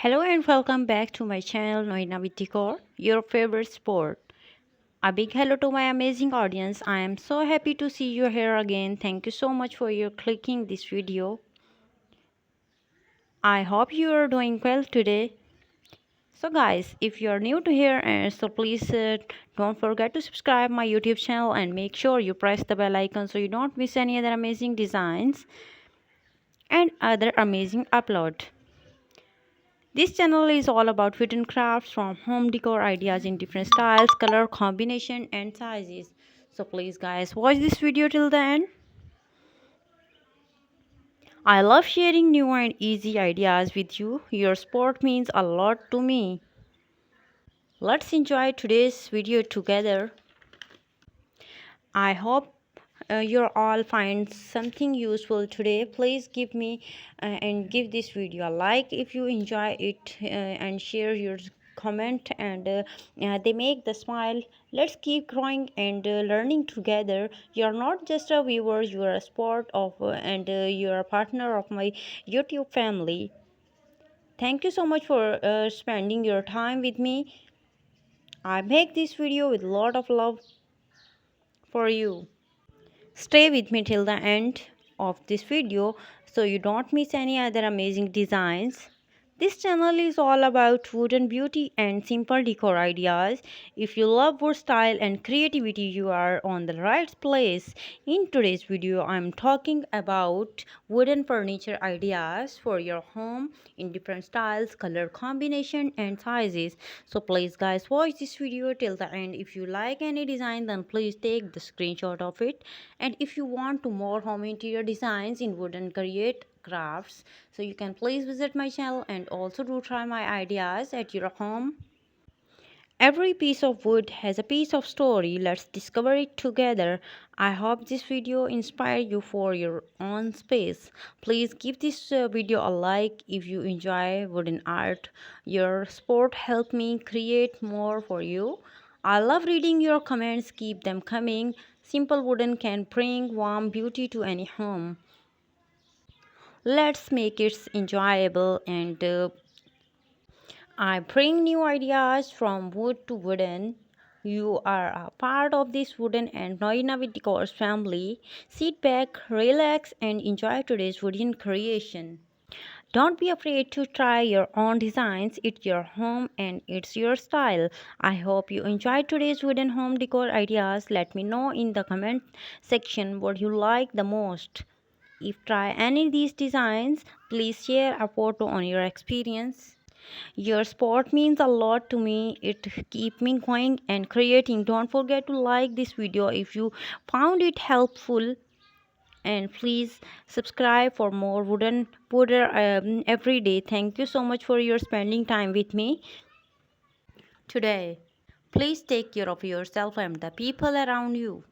Hello and welcome back to my channel Norina with Decor, your favorite sport. A big hello to my amazing audience. I am so happy to see you here again. Thank you so much for your clicking this video. I hope you are doing well today. So guys, if you are new to here, please don't forget to subscribe my YouTube channel and make sure you press the bell icon so you don't miss any other amazing designs and other amazing upload. This channel is all about wooden crafts from home decor ideas in different styles, color combination and sizes. So please guys watch this video till the end. I love sharing new and easy ideas with you. Your support means a lot to me. Let's enjoy today's video together. I hope you all find something useful today. Please give me and give this video a like if you enjoy it and share your comment and they make the smile. Let's keep growing and learning together. You're not just a viewer, you are a sport of and you're a partner of my YouTube family. Thank you so much for spending your time with me. I make this video with a lot of love for you. Stay with me till the end of this video so you don't miss any other amazing designs. This channel is all about wooden beauty and simple decor ideas. If you love wood style and creativity, you are on the right place. In today's video, I am talking about wooden furniture ideas for your home in different styles, color combination and sizes. So please guys watch this video till the end. If you like any design, then please take the screenshot of it. And if you want to more home interior designs in wooden create crafts, so you can please visit my channel and also do try my ideas at your home. Every piece of wood has a piece of story. Let's discover it together. I hope this video inspire you for your own space. Please give this video a like if you enjoy wooden art. Your support help me create more for you. I love reading your comments. Keep them coming. Simple wooden can bring warm beauty to any home. Let's make it enjoyable and I bring new ideas from wood to wooden. You are a part of this wooden and Norina with Decors family. Sit back, relax and enjoy today's wooden creation. Don't be afraid to try your own designs. It's your home and it's your style. I hope you enjoyed today's wooden home decor ideas. Let me know in the comment section what you like the most. If try any of these designs, please share a photo on your experience. Your support means a lot to me. It keeps me going and creating. Don't forget to like this video if you found it helpful. And please subscribe for more wooden every day. Thank you so much for your spending time with me today. Please take care of yourself and the people around you.